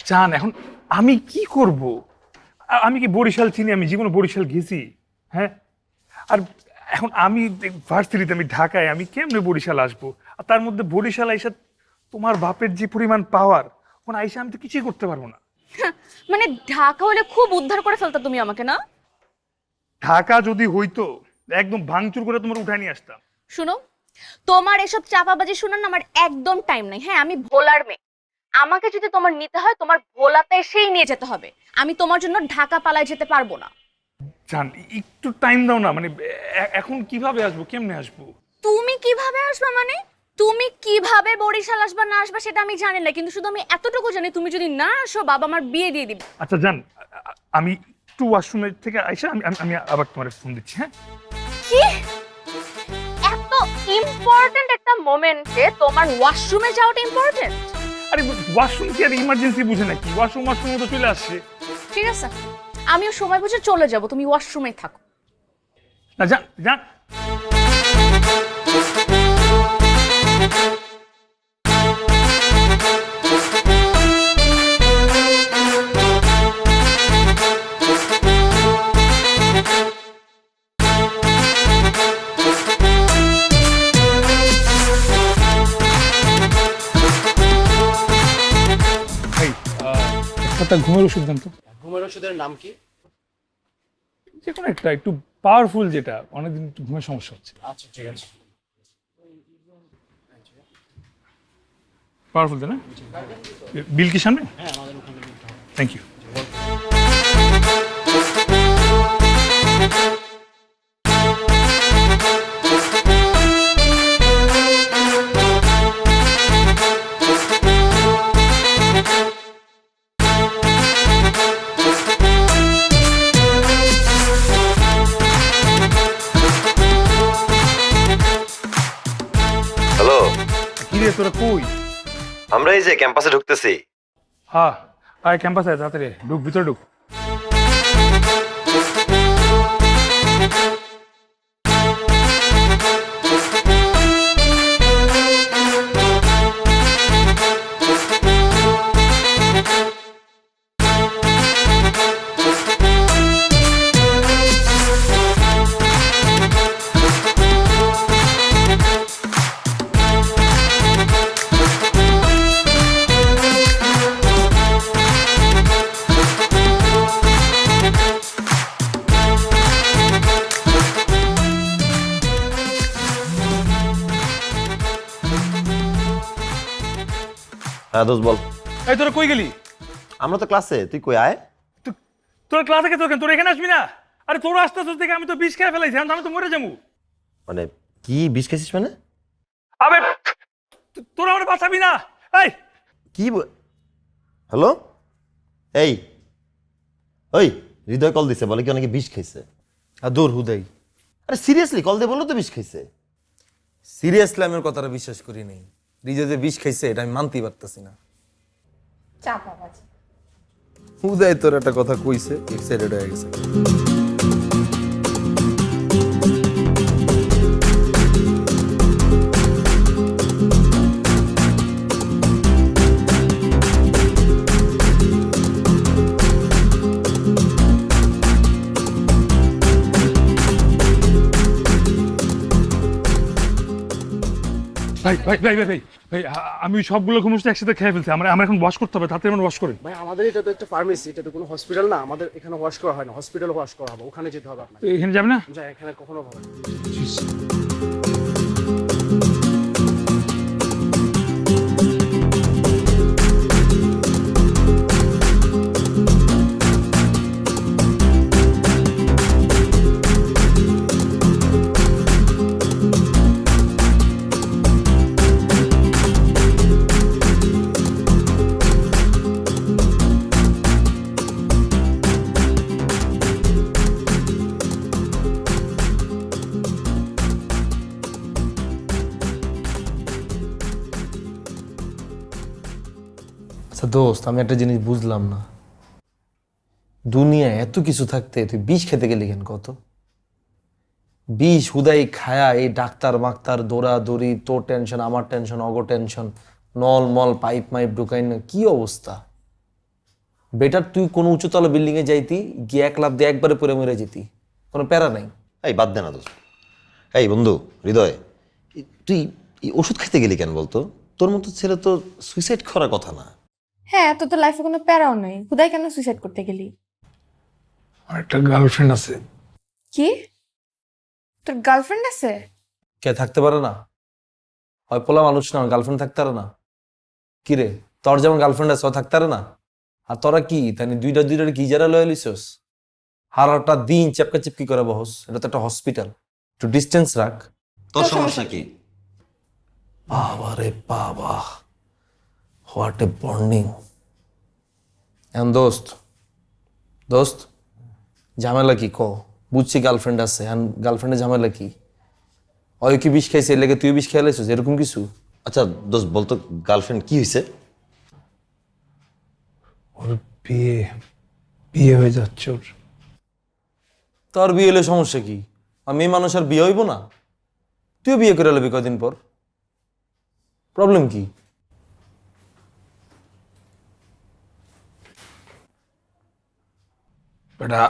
জান এখন আমি কি করব? আমি কি বরিশাল চিনি? আমি জীবনে বরিশাল গেছি? হ্যাঁ, আর এখন আমি ভার্সিটিতে, আমি ঢাকায়, আমি কেমনে বরিশাল আসবো? আর তার মধ্যে বরিশাল আইসা তোমার বাপের যে পরিমাণ পাওয়ার, ওখানে আইসা আমি তো কিছুই করতে পারবো না। মানে ঢাকা হলে খুব উদ্ধার করে ফেলতা তুমি আমাকে, না? ঢাকা যদি হইতো একদম ভাঙচুর করে তোমার উঠায় নিয়ে আসতাম। শুনো, তোমার এসব চাপাবাজি শোনার না আমার একদম টাইম নাই। হ্যাঁ, আমি ভোলার মেয়ে। আমাকে যদি তোমার নিতে হয়, তোমার ভোলাতে এসেই নিয়ে যেতে হবে। আমি তোমার জন্য ঢাকা পালায় যেতে পারবো না। জান একটু টাইম দাও না, মানে এখন কিভাবে আসবো, কেমনে আসবো? তুমি কিভাবে আসবা? মানে তুমি কিভাবে বরিশাল আসবা না আসবা সেটা আমি জানি না, কিন্তু শুধু আমি এতটুকু জানি, তুমি যদি না আসো বাবা আমার বিয়ে দিয়ে দিবে। আচ্ছা জান, আমি একটু ওয়াশরুমের থেকে আইসা আমি আমি আবার তোমার ফোন দিচ্ছি। হ্যাঁ, কি এত ইম্পর্টেন্ট একটা মোমেন্টে তোমার ওয়াশরুমে যাওয়াটা ইম্পর্টেন্ট? আরে ওয়াশরুম কি আর ইমার্জেন্সি বুঝে নাকি? ওয়াশরুম তো চলে আসছে। ঠিক আছে, আমিও সময় বুঝে চলে যাব, তুমি ওয়াশরুমেই থাকো। না জান, জান একটা ঘুমের ওষুধ দেন তো। ঘুমের ওষুধের নাম কি? যে কোনো একটা, একটু পাওয়ারফুল, যেটা অনেকদিন একটু ঘুমের সমস্যা হচ্ছে। আচ্ছা ঠিক আছে। পাওয়ারফুল তাই না? বিল কি সামনে? হ্যাঁ, আমাদের ওখানে থ্যাংক ইউ। হ্যালো, কি রে তোরা কই? আমরা এই যে ক্যাম্পাসে ঢুকতেছি। হ্যাঁ, আয় ক্যাম্পাসে তাড়াতাড়ি ঢুক, ভিতরে ঢুক। হ্যাঁ দোস্ত বল। এই তোরা কই গেলি? আমরা তো ক্লাসে, তুই কই আয়। তোরা ক্লাস থেকে তোরা এখানে আসবি না? আরে তোরা আসতে আসতে দেখে আমি তো বিষ খেয়ে ফেলাইছি, আমি তো মরে যাবো। মানে কি বিষ খাইছিস মানে? আবে তোরা আমার বাঁচাবি না। এই কি হ্যালো, এই ওই হৃদয় কল দিছে, বলে কি অনেকে বিষ খাইছে। আর দূর হুদাই, আরে সিরিয়াসলি কল দিয়ে বললো তো বিষ খাইছে। সিরিয়াসলি আমি ওর কথাটা বিশ্বাস করি নাই। রিজা যে বিষ খাইছে এটা আমি মানতেই পারতেছি না। হুদাই তোর একটা কথা কইছে, এক্সাইটেড হয়ে গেছে। ভাই ভাই ভাই ভাই ভাই ভাই, আমি সবগুলো ঘুমোস একসাথে খেয়ে ফেলছি। আমার এখন ওয়াশ করতে হবে, তাতে আমার ওয়াশ করেন। ভাই, আমাদের এটা তো একটা ফার্মেসি, এটা তো কোনো হসপিটাল না। আমাদের এখানে ওয়াশ করা হয় না, হসপিটালে ওয়াশ করা হবে, ওখানে যেতে হবে আপনাকে। এখানে যাবে না? যা, এখানে কখনো হবে না। আচ্ছা দোস্ত, আমি একটা জিনিস বুঝলাম না। দুনিয়া এত কিছু থাকতে তুই বিষ খেতে গেলি কেন কত? বিষ হুদাই খায়া এই ডাক্তার মাক্তার দৌড়াদৌড়ি, তোর টেনশন আমার টেনশন অগো টেনশন, নল মল পাইপ মাইপ ঢুকাই না, কি অবস্থা। বেটার তুই কোনো উঁচুতলা বিল্ডিং এ যাইতি, গিয়ে এক লাফ দিয়ে একবারে পরে মরে যেতি, কোনো প্যারা নাই। এই বাদ দে না দোস্ত। এই বন্ধু হৃদয়, তুই এই ওষুধ খেতে গেলি কেন বলতো? তোর মতো ছেলে তো সুইসাইড করার কথা না। হ্যাঁ, তোর তো লাইফে কোনো প্যারাও নেই, হুদাই কেন সুইসাইড করতে গেলি? আমার একটা গার্লফ্রেন্ড আছে। কি, তোর গার্লফ্রেন্ড আছে? কে থাকতে পারে না? হয় পোলা মানুষ না, গার্লফ্রেন্ড থাকতে পারে না? কি রে, তোর যেমন গার্লফ্রেন্ড আছে ও থাকতে পারে না? আর তোরা কি তাই দুইটা কি যারা লয়ে লিছস? হারাটা দিন চেপকা চেপকি করে বহস, এটা তো একটা হসপিটাল, একটু ডিস্টেন্স রাখ। তোর সমস্যা কি? বাবা রে বাবা, হোয়াট এ বন্ডিং। এখন দোস্ত দোস্ত ঝামেলা কি ক? বুঝছি গার্লফ্রেন্ড আছে, এখন গার্লফ্রেন্ডের ঝামেলা কি? ওই কি বিষ খাইছে, এর লেগে তুই বিষ খেয়ে লাইছিস, এরকম কিছু? আচ্ছা দোস্ত বলতো, গার্লফ্রেন্ড কি হয়েছে? ওর বিয়ে বিয়ে হয়ে যাচ্ছে ওর। তোর বিয়ে হলে সমস্যা কি? আর মেয়ে মানুষ আর বিয়ে হইব না? তুইও বিয়ে করে লবি কদিন পর, প্রবলেম কি? বেটা,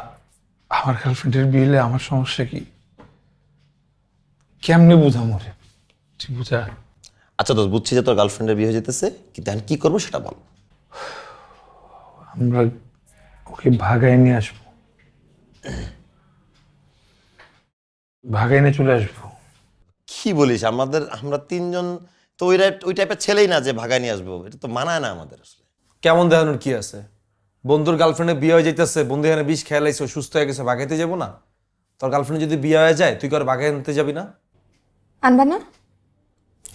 আমার গার্লফ্রেন্ডের বিয়ে হলে আমার সমস্যা কি? কেমনে বুঝাম ওরে? তুই বুঝা। আচ্ছা দোস্ত, বুঝছি যে তোর গার্লফ্রেন্ডের বিয়ে হয়ে যেতেছে, কিন্তু এখন কি করবো সেটা বল। আমরা ওকে ভাগায় নিয়ে আসবো, ভাগায় নিয়ে চলে আসবো। কি বলিস? আমরা তিনজন তো ওই টাইপের ছেলেই না যে ভাগায় নিয়ে আসবো, এটা তো মানায় না আমাদের আসলে। কেমন দেখানোর কি আছে? বন্ধুর গার্লফ্রেন্ডের বিয়ে হয়ে যাইতেছে, বন্ধু এখানে বিষ খেয়ে লাইছে, সুস্থ হয়ে গেছে, বাগাইতে যাবো না? তোর গার্লফ্রেন্ড যদি বিয়ে হয়ে যায়, তুই কি আর বাগাই আনতে যাবি না? আনবা না?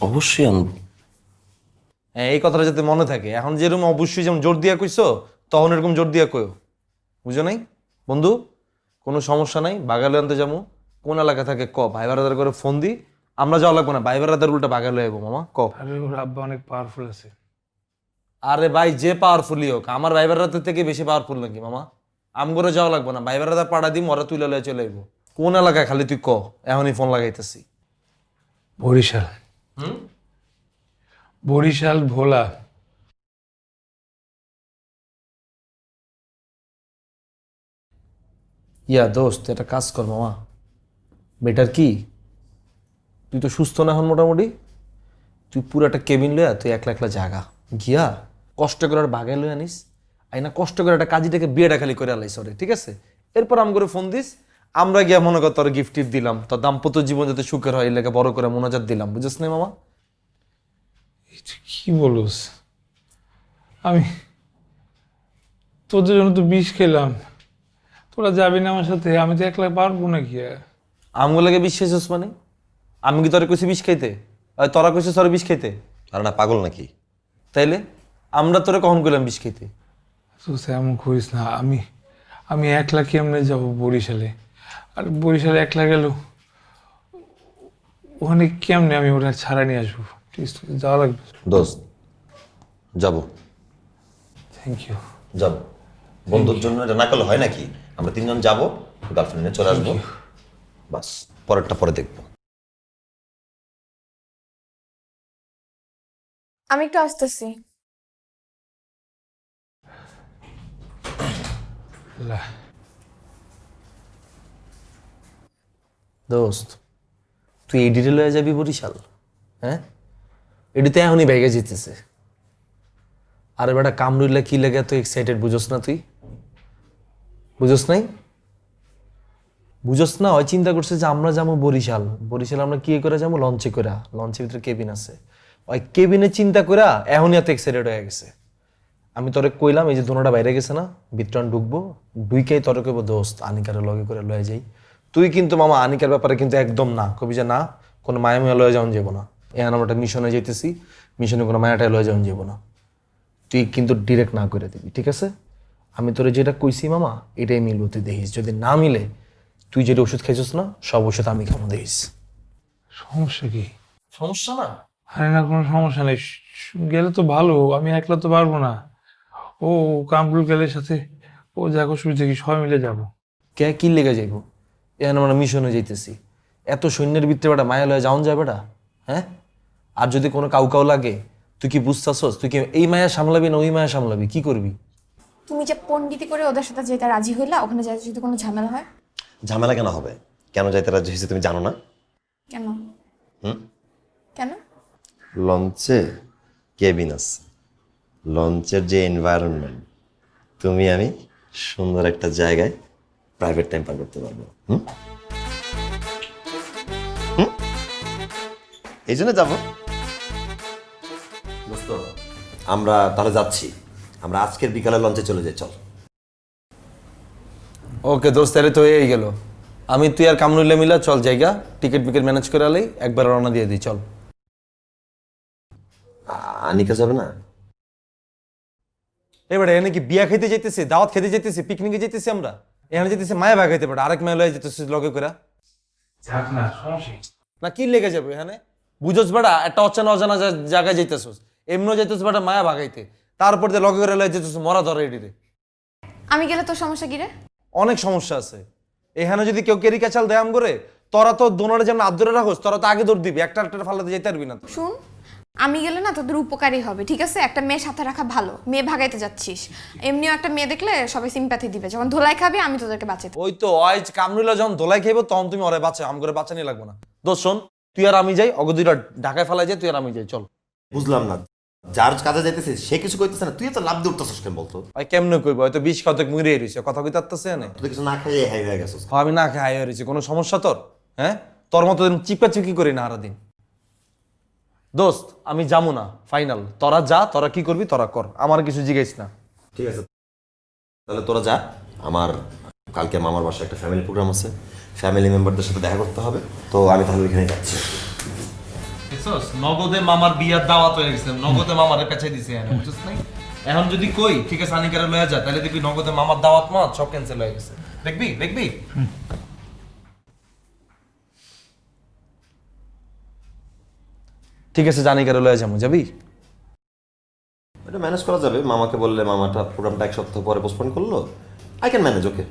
অবশ্যই আনবো। হ্যাঁ, এই কথাটা যাতে মনে থাকে। এখন যেরকম অবশ্যই যেমন জোর দিয়া কইছো, তখন এরকম জোর দিয়া কইও, বুঝো নাই? বন্ধু কোনো সমস্যা নাই, বাগালে আনতে যাবো। কোন এলাকা থাকে ক, ভাই বারাদার করে ফোন দি, আমরা যাওয়া লাগবো না, ভাই বারাদার উল্টা বাগালে আইবো। মামা ক। আরে ওর আব্বা অনেক পাওয়ারফুল আছে। আরে ভাই, যে পাওয়ারফুলই হোক, আমার ভাই বারাদার থেকে বেশি পাওয়ারফুল নাকি মামা? আমগরে যাওয়া লাগবো না, ভাই বারাদার পাড়া দিম, ওরা তুলে লয়ে চলে আইবো। কোন এলাকায় খালি তুই ক, এখনই ফোন লাগাইতেছি। বরিশাল। বরিশাল ভোলা। ইয়া দোস্ত, এটা কাজ কর মামা, বেটার কি, তুই তো সুস্থ না এখন মোটামুটি, তুই পুরাটা কেবিন লইয়া তুই একলা একলা জাগা গিয়া কষ্ট করে আর বাগাই লই আনিস, আইনা কষ্ট করে একটা কাজীটাকে বিয়েটা খালি করে আলাইস ওরে, ঠিক আছে? এরপর আম করে ফোন দিস, আমরা গিয়া মনে কর তোর গিফট টিফট দিলাম, তোর দাম্পত্য জীবন যাতে সুখের হয় এই লেগে বড় করে মোনাজাত দিলাম, বুঝছিস না মামা? এই তুই কি বলস? আমি তোদের জন্য তো বিষ খেলাম, তোরা যাবি না আমার সাথে? আমি তো একলা পারবো নাকি? আমগুলোকে বিষ খাইছিস মানে? আমি কি তোরা কইছি বিষ খাইতে? আর তোরা কইছিস তোরা বিষ খাইতে? আর না পাগল নাকি? তাইলে আমরা তোরা কখন কইলাম বিষ খাইতে? তো এমন করিস না। আমি আমি একলা কেমনে যাব বরিশালে? আর বরিশালে একলা গেল ওখানে কেমনে আমি ওরা ছাড়া নিয়ে আসবো? প্লিজ, যাওয়া লাগবে। দোস্ত যাবো, থ্যাংক ইউ। যাবো। বন্ধুর জন্য এটা না করলে হয় নাকি? আমরা তিনজন যাবো, গার্লফ্রেন্ড নিয়ে চলে আসবো, বাস পরেরটা পরে দেখবো। আমি একটু আসতেছি। দোস্ত তুই এই ডিটেল হয়ে যাবি বরিশাল? হ্যাঁ, এটিতে এখনই ভেগে যেতেছে। আরে বেটা, কামরুল্লা কি লেগে তুই এক্সাইটেড, বুঝোস না? তুই বুঝোস নাই? বুঝোস না? ওই চিন্তা করছে যে আমরা যাবো বরিশাল, বরিশাল আমরা কি করে যাবো? লঞ্চে করে, লঞ্চের ভিতরে কেবিন আছে, ওই কেবিনে চিন্তা করে এখনই এত এক্সাইটেড হয়ে গেছে। আমি তোরে কইলাম, এই যে দোনোটা বাইরে গেছে না, ভিতরে ঢুকবো, ঢুইকেই তোরে কইব দোস্ত আনিকারে লগে করে লয়ে যাই। তুই কিন্তু মামা আনিকার ব্যাপারে কিন্তু একদম না কবি, যে না কোনো মায়া মায়া লয়ে যাওয়া যাবো না, এখন আমরা একটা মিশনে যেতেছি, মিশনে কোনো মায়াটাই লয়ে যাওয়া যাবো না, তুই কিন্তু ডিরেক্ট না করে দিবি, ঠিক আছে? আমি তোরে যেটা কইছি মামা, এটাই মিলবো, তুই দেখিস। যদি না মিলে, তুই যেটা ওষুধ খাইছিস না, সব ওষুধ আমি খাবো, দেখিস। সমস্যা কি? সমস্যা না? আরে না, কোনো সমস্যা নেই। গেলে তো ভালো, আমি একলা তো পারবো না। ও কামরুল গেলের সাথে ও দেখো শুরুতে কি সবাই মিলে যাবো? কে কি লেগে যাইব? এখন আমরা মিশনে যাইতেছি, এত সৈন্যের ভিতরে বেটা মায়া লয়ে যাওন যায় বেটা? হ্যাঁ, আর যদি কোনো কাউ লাগে, তুই কি বুঝতেছস? তুই কি এই মায়া সামলাবি না ওই মায়া সামলাবি? কি করবি? তুমি যে পণ্ডিতি করে ওদের সাথে যেতে রাজি হইলা, ওখানে যাইতে যদি কোনো ঝামেলা হয়? ঝামেলা কেন হবে? কেন যাইতে রাজি হয়েছে তুমি জানো না? কেন? হুম? কেন? লঞ্চে কেবিন আছে, লঞ্চের যে এনভায়রনমেন্ট, তুমি আমি সুন্দর একটা জায়গায় প্রাইভেট টাইম পার করতে পারবো। হুম হুম? এই জন্য যাবো। দোস্ত, আমরা তাহলে যাচ্ছি, আমরা আজকের বিকালে লঞ্চে চলে যাই, চল। ওকে দোস্ত, তাহলে তো হয়েই গেল। আমি তুই আর কামরুল্লাহ মিলা চল জায়গা, টিকিট বিকেট ম্যানেজ করে আলাই, একবার রওনা দিয়ে দিই, চল। আনিকা যাবে না? এবারে এখানে কি বিয়া খেতে যেতেছি, দাওয়াত খেতে যেতেছি, পিকনিকে যেতেছি আমরা? এখানে যেতেছি মায়া ভাগ খাইতে পারে, আরেক মায়া লয়ে যেতেছি লগে করে। যাক না, সমস্যা কি? না কি লেগে যাবে এখানে? বুঝোস বেটা, একটা অচেনা অজানা জায়গায় যাইতেছোস, এমনও যাইতেছ বেটা মায়া ভাগাইতে, তারপর দিয়ে লগে করে লয়ে যেতেছ মরা ধরে এটিরে। আমি গেলে তোর সমস্যা কি রে? অনেক সমস্যা আছে এখানে। যদি কেউ কেরি কাচাল দেয়াম করে, তোরা তো দোনোরে যেমন আদরে রাখোস, তোরা তো আগে দৌড় দিবি, একটা ফাল্লাতে যেতে পারবি না। শুন, আমি গেলে না তোদের উপকারী হবে, ঠিক আছে? একটা মেয়ে সাথে রাখা ভালো, মেয়ে ভাগাইতে যাচ্ছিস, এমনিও একটা মেয়ে দেখলে সবাই সিম্প্যাথি দিবে, যখন ধোলাই খাবি আমি তোদেরকে বাঁচাতে। ওই তো আজ কামরুল্লাহ যখন দোলাই খাইব তখন তুমি ওরে বাঁচা, আম করে বাঁচা নিয়ে লাগবো না। দোষ শোন, তুই আর আমি যাই, অগদুইরা ঢাকায় ফেলাই যাই, তুই আর আমি যাই, চল। বুঝলাম না, যার কাজে যাইতেছিস সে কিছু কইতেছে না, তুই তো লাভ দিয়ে উঠতেছিস কেন বলতো? ভাই কেমনে কইব, হয়তো 20 শতক মুড়ে রইছে, কথা কইতে পারতেছে না। তুই কিছু না খাইয়ে হাই হয়ে গেছিস। আমি না খাই হাই রইছি, কোনো সমস্যা তোর? হ্যাঁ, তোর মতো চিপা চিপকি করি না সারাদিন। দোস্ত আমি যাবো না, ফাইনাল। তোরা যা, তোরা কি করবি তোরা কর, আমার কিছু জিজ্ঞেস না। ঠিক আছে, তাহলে তোরা যা। আমার কালকে মামার বাসায় একটা ফ্যামিলি প্রোগ্রাম আছে, ফ্যামিলি মেম্বারদের সাথে দেখা করতে হবে, তো আমি তাহলে এখানে যাচ্ছি। নগদে মামার বিয়ার দাওয়াত হয়ে গেছে, নগদে মামারে পেছাই দিছে, বুঝছিস নাই? এখন যদি কই ঠিক আছে আনিকারে লয়ে যা, তাহলে দেখবি নগদে মামার দাওয়াত মা সব ক্যান্সেল হয়ে গেছে। দেখবি দেখবি। ঠিক আছে, জানিকারে লয়ে যাবো, যাবি? এটা ম্যানেজ করা যাবে, মামাকে বললে মামাটা প্রোগ্রামটা 1 সপ্তাহ পরে পোস্টপোন করলো, আই ক্যান ম্যানেজ। ওকে,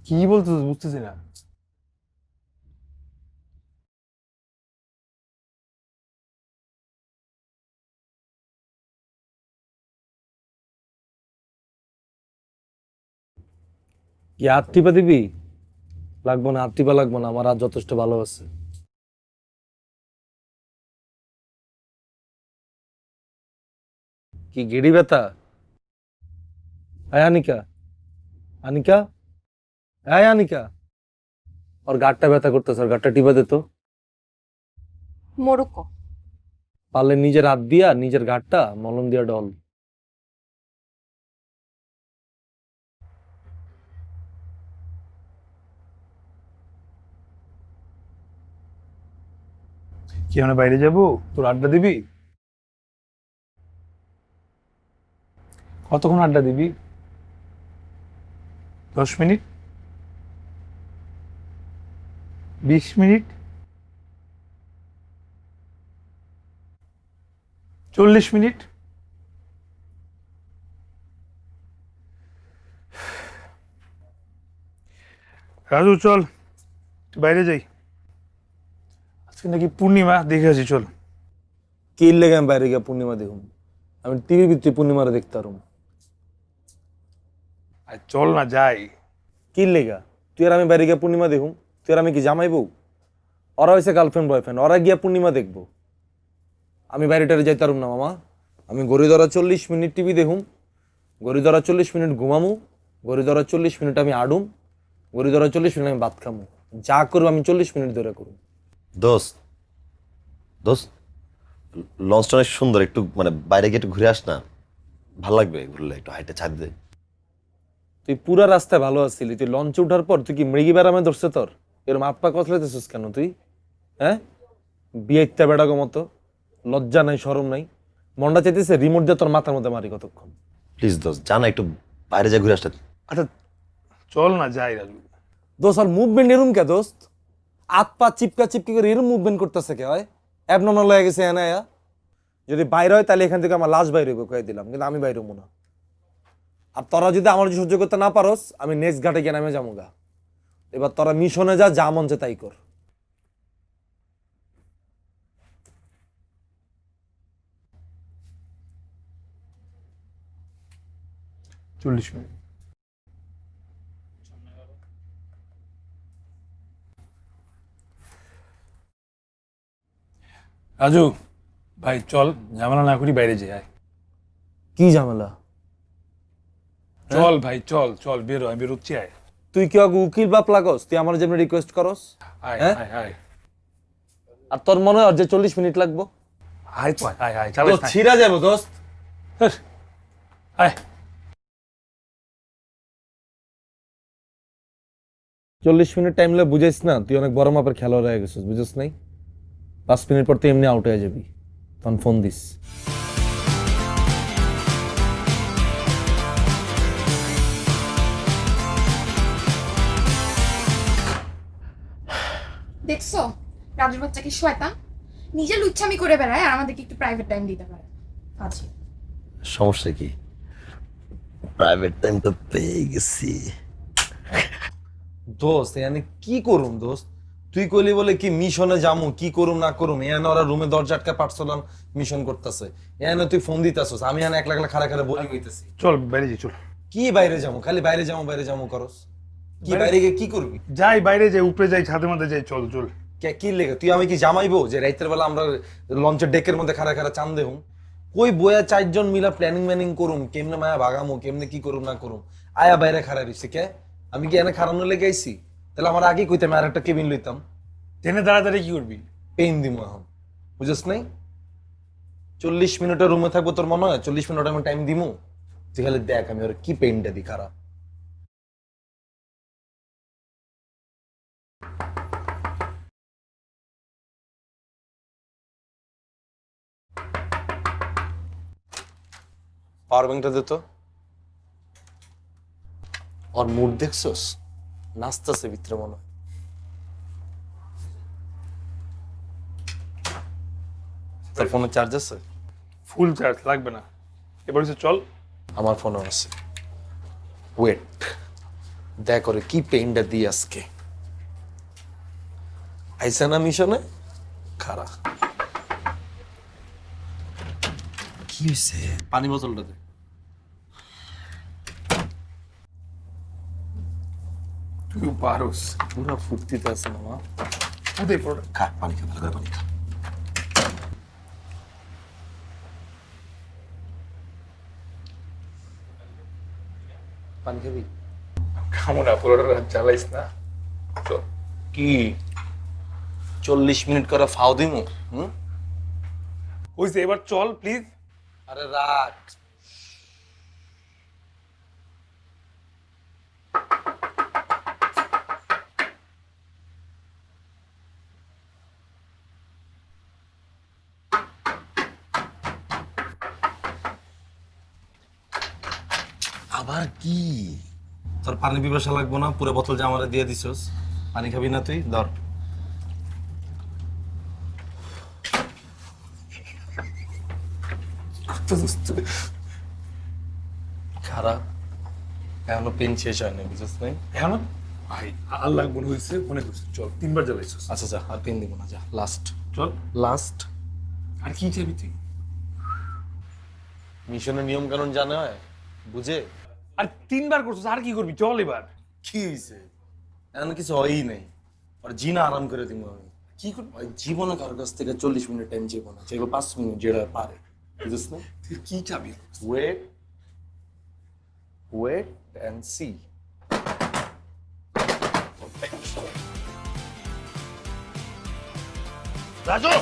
কি বলতেছিস বুঝতেছি না। কি হাত টিপা দিবি? লাগবো না, হাত টিপা লাগবো না, আমার হাত যথেষ্ট ভালো আছে। কি গেড়ি ব্যথা? আয় আনিকা, আনিকা, আয় আনিকা। ওর গাঁটটা ব্যথা করতেছে, ওর গাঁটটা টিপা দে তো। মরুকো। পারলে নিজের হাত দিয়া নিজের গাঁটটা মলম দিয়া ডল। কি আমরা বাইরে যাব, তোর আড্ডা দিবি? কতক্ষণ আড্ডা দিবি? 10 মিনিট, 20 মিনিট, 40 মিনিট? রাজু চল একটু বাইরে যাই, আজকে নাকি পূর্ণিমা, দেখে আসি চল। কি লেগে আমি বাইরে গিয়া পূর্ণিমা দেখুন? আমি টিভির ভিত্তি পূর্ণিমারে দেখতে পারুম। আর চল না যাই। কি লেগা? তুই আর আমি বাইরে গিয়া পূর্ণিমা দেখুম? তুই আর আমি কি জামাই বউ? ওরা হয়েছে গার্লফ্রেন্ড বয়ফ্রেন্ড, ওরা গিয়া পূর্ণিমা দেখবো। আমি বাইরেটারে যাইতে পারুম না মামা। আমি গড়ি ধরা 40 মিনিট টিভি দেখুম, গড়ি ধরা 40 মিনিট ঘুমামু, গড়ি ধরা 40 মিনিট আমি আডুম, গড়ি ধরা 40 মিনিট আমি ভাত খামু। যা করবো আমি 40 মিনিট ধরে করুম। দোস্ত দোস্ত, লঞ্চটা অনেক সুন্দর, একটু মানে বাইরে গিয়ে একটু ঘুরে আস না, ভালো লাগবে ঘুরলে, একটু হাইটে ছাদ দে। তুই পুরা রাস্তায় ভালো আসছিলি, তুই লঞ্চে উঠার পর তুই কি মৃগী বেড়ামে ধরছে তোর? এরম আপা কচলাইতেছিস কেন তুই? হ্যাঁ, বিয়েটা বেড়াগো মতো, লজ্জা নাই শরম নাই। মনটা চাইতেছে রিমোট দিয়ে তোর মাথার মধ্যে মারি কতক্ষণ। প্লিজ দোস্ত, জানা একটু বাইরে যা ঘুরে আসতে। আচ্ছা চল না যাই রাজু। দোস্ত আর মুভমেন্ট এরম কে দোস্ত? হাত পা চিপকা চিপকি করে এরম মুভমেন্ট করতেছে কে? হয় অ্যাবনর্মাল হয়ে গেছে এনায়া। যদি বাইরে হয় তাহলে এখান থেকে আমার লাশ বাইরে হইব, কয়ে দিলাম, কিন্তু আমি বাইরে হবো না। আর তোরা যদি আমার সহ্য করতে না পারস, আমি নেক্সট ঘাটে গিয়ে নামে যাবো গা। এবার তোরা মিশনে যা, যা মন চায় তাই কর। 40 মিনিট। রাজু ভাই চল, ঝামেলা না করি, বাইরে যাই। আয় কি ঝামেলা? চল ভাই, চল চল, বেরো, আমি বেরোচ্ছি। আয় তুই কি আগে উকিল বাপ লাগস? তুই আমার যেমন রিকোয়েস্ট করস? আয় হ্যাঁ? আয় আয় আর তোর মনে হয় আর যে 40 মিনিট লাগবো? আয় তো আয় আয়, চালাস না। ছিড়া যাবো দোস্ত। ধ্যার, আয়। 40 মিনিট টাইম লে বুঝাইস না, তুই অনেক বড় মাপের খেলোয়াড় হয়ে গেছিস, বুঝিস নাই? 5 মিনিট পর তুই এমনি আউট হয়ে যাবি, তখন ফোন দিস। দেখছো রাজুর বাচ্চা কি শয়তান, নিজে লুচ্ছামি করে বেড়ায় আর আমাদেরকে একটু প্রাইভেট টাইম দিতে পারে। আচ্ছা সমস্যা কি? প্রাইভেট টাইম তো পেয়ে গেছি। দোস্ত এখানে কি করুম দোস্ত? তুই কইলি বলে কি মিশনে যামু, কি করুম না করুম, এখানে ওরা রুমে দরজা আটকা পাঠছিলাম মিশন করতেছে, এখানে তুই ফোন দিতেছস, আমি এখানে একলা একলা খাড়া খাড়া বোরিং হইতেছি। চল বাইরে যাই, চল। কি বাইরে যাবো? খালি বাইরে যাবো করস। কি বাইরে গিয়ে কি করবি? যাই বাইরে যাই, উপরে যাই, ছাদের মধ্যে যাই, চল চল। কি লেগে তুই আমি কি জামাইবো যে রাইতের বেলা আমরা লঞ্চের ডেকের মধ্যে খাড়া খাড়া চান দেহুম? কই বয়া 4 জন মিলা প্ল্যানিং ম্যানিং করুম, কেমনে মায়া ভাগামো, কেমনে কি করুম না করুম, আয়া বাইরে খাড়া রইছে কে? আমি কি এনে খাড়ানো লেগে আইছি? তাহলে আমার আগে কইতাম আর একটা কেবিন লইতাম। ট্রেনে দাঁড়াতাড়ি কি করবি? পেইন দিমু এখন, বুঝছ নাই? 40 মিনিটের রুমে থাকবো, তোর মনে হয় 40 মিনিট আমি টাইম দিমু? তুই খালি দেখ আমি ওর কি পেইনটা দি খারাপ। পাওয়ার ব্যাংকটা দে তো। ওর মুড দেখছস? নাচতেছে ভিতরে মনে হয়। তোর ফোনে চার্জ আছে? ফুল চার্জ লাগবে না, এবার হচ্ছে চল। আমার ফোনও আছে। ওয়েট, দেখ করে কি পেইনটা দিই আজকে। আইসা না মিশনে খারা। কি হয়েছে? পানি বোতলটা দে। তুই পারোস। পুরা ফুর্তিতে আছে মামা। ওদের পড়া। খা পানি খা, ভালো করে পানি খা। পানি খাবি? খামো না, পুরোটা রাত জ্বালাইস না, চল। কি 40 মিনিট করে ফাও দিমু? হুম? হইছে, এবার চল প্লিজ। আরে রাখ। আবার কি? তোর পানি পিপাসা লাগবো না? পুরো বোতল যে আমারে দিয়ে দিছস, পানি খাবি না তুই? ধর। খারাপ, এখনো পেন শেষ হয়নি, বুঝছিস নাই? এখন ভাই আল্লাহ মনে হয়েছে, মনে করছে চল, 3বার জ্বালাইছিস। আচ্ছা যা, আর পেন দিব না, যা লাস্ট। চল, লাস্ট আর কি চাবি তুই? মিশনের নিয়ম কানুন জানা হয়, বুঝে? আর 3বার করছিস, আর কি করবি? চল এবার। কি হয়েছে? এমন কিছু হয়ই নাই। আর জিনা আরাম করে দিব আমি। কি করবি? ওই জীবনে কারোর কাছ থেকে 40 মিনিট টাইম চাইবো না, চাইবো 5 মিনিট, যেটা পারে, বুঝছিস না? তুই কি চাবি? Wait wait and see. Raju,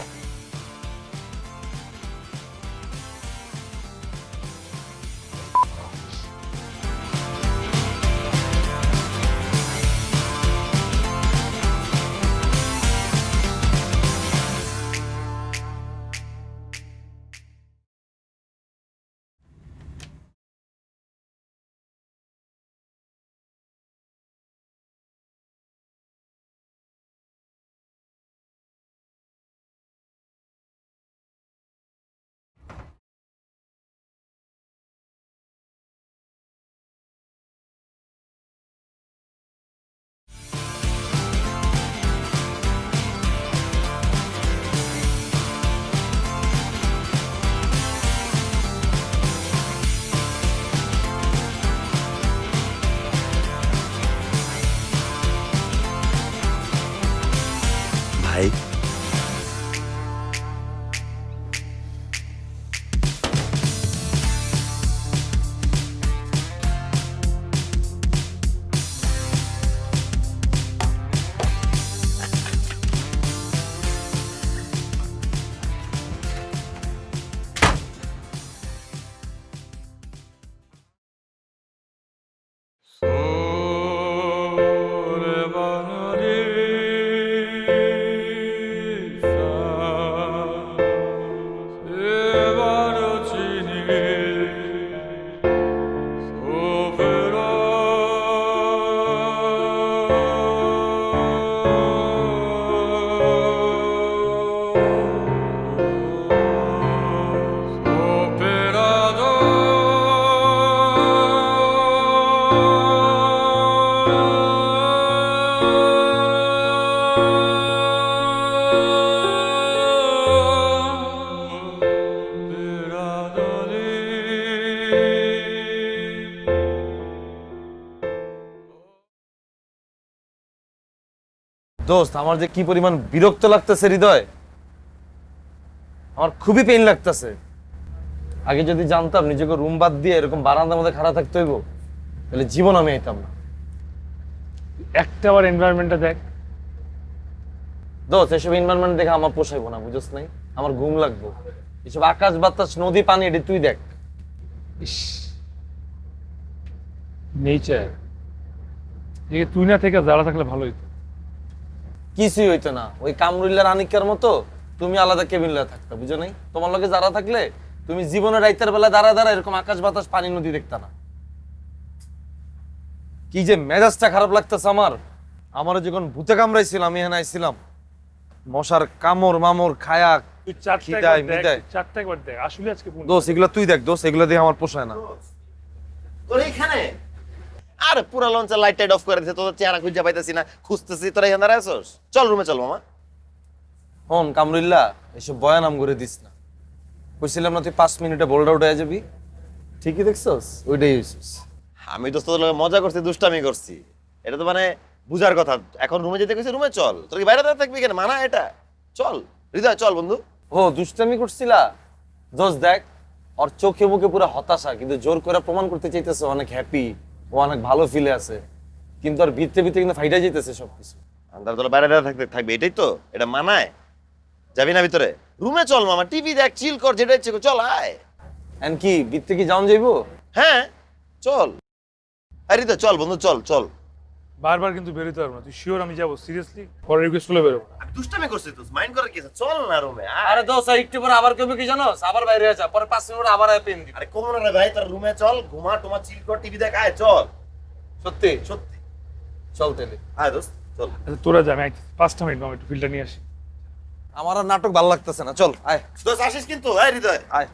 ভাই দোস্ত, আমার যে কি পরিমাণ বিরক্ত লাগতেছে হৃদয়, আমার খুবই পেইন লাগতেছে। আগে যদি জানতাম নিজেকে রুম বাদ দিয়ে এরকম বারান্দার মধ্যে খাড়া থাকতে হইব, তাহলে জীবন আমি আইতাম না। একটা বার এনভায়রনমেন্টটা দেখ। দোস্ত, এসব এনভায়রনমেন্ট দেখে আমার পোষাইবো না, বুঝছ নাই? আমার ঘুম লাগবো। এসব আকাশ বাতাস নদী পানি, এটি তুই দেখ। নেচার, তুই না থেকে যারা থাকলে ভালো হইতো। কিছুই হইতো না, ওই কামরুল্লার আনিকার মতো তুমি আলাদা কেবিন লয়ে থাকতা, বুঝো নাই? তোমার লগে যারা থাকলে তুমি জীবনের রাইতের বেলা দাঁড়া দাঁড়া এরকম আকাশ বাতাস পানি নদী দেখতা না। কি যে মেজাজটা খারাপ লাগতেছে আমার। আমারও যখন ভূতে কামড়াইছিল, আমি এখানে আইছিলাম, মশার কামড় মামড় খায়া তুই চারটা খিদায় একবার দেখ, মিদায়। চারটা একবার দেখ, আসলে আজকে দোস্ত এগুলো তুই দেখ, দোস্ত এগুলো দিয়ে আমার পোষায় না। তোর এইখানে আরে পুরা লঞ্চের লাইট টাইট অফ করে দিছে, তোর চেহারা খুঁজে পাইতেছি না, খুঁজতেছি, তোরা এখানে দাঁড়ায় আছোস? চল রুমে চল মামা। হন কামরুল্লা, এসব বয়ানাম করে দিস না। কইছিলাম না তুই 5 মিনিটে বোল্ড আউট হয়ে যাবি? ঠিকই দেখছস, ওইটাই হইছিস। আমি তো তোর লগে মজা করছি, দুষ্টামি করছি, এটা তো মানে বুঝার কথা। এখন রুমে যেতে কইছি, রুমে চল। তোর কি বাইরে দাঁড়া থাকবি কেন? মানা এটা। চল হৃদয়, চল বন্ধু। ও দুষ্টামি করছিলা? দোস্ত দেখ, ওর চোখে মুখে পুরো হতাশা, কিন্তু জোর করে প্রমাণ করতে চাইতেছে অনেক হ্যাপি, ও অনেক ভালো ফিলে আছে, কিন্তু আর ভিতরে ভিতরে কিন্তু ফাইটা যাইতেছে সবকিছু। আন্দার তলা বাইরে দাঁড়া থাকতে থাকবে, এটাই তো, এটা মানায়? যাবি না ভিতরে? রুমে চল মামা, টিভি দেখ, চিল কর, যেটা ইচ্ছে কর, চল আয়। এন্ড কি বিত্তে কি যাওন যাইবো? হ্যাঁ চল। আরে তো চল বন্ধু, চল চল। বারবার কিন্তু বেরোতে পারবো না, তুই শিওর আমি যাবো? সিরিয়াসলি পরে রিকোয়েস্ট করলে বেরোবো না। দুষ্টামি করছিস তুই, মাইন্ড করে কি আছে? চল না রুমে। আরে দোস্ত একটু পরে আবার কইবে কি জানোস, আবার বাইরে যা, পরে 5 মিনিট পরে আবার পেন দিবি। আরে কোন রে ভাই, তোর রুমে চল, ঘুমা টুমা, চিল কর, টিভি দেখ, আয় চল। সত্যি সত্যি চল তাহলে। আয় দোস্ত চল। আচ্ছা তোরা যা, আমি 5টা মিনিট মামা একটু ফিল্টার নিয়ে আসি। আমার আর নাটক ভালো লাগতেছে না, চল আয় দোস্ত আসিস কিন্তু, আয় হৃদয় আয়।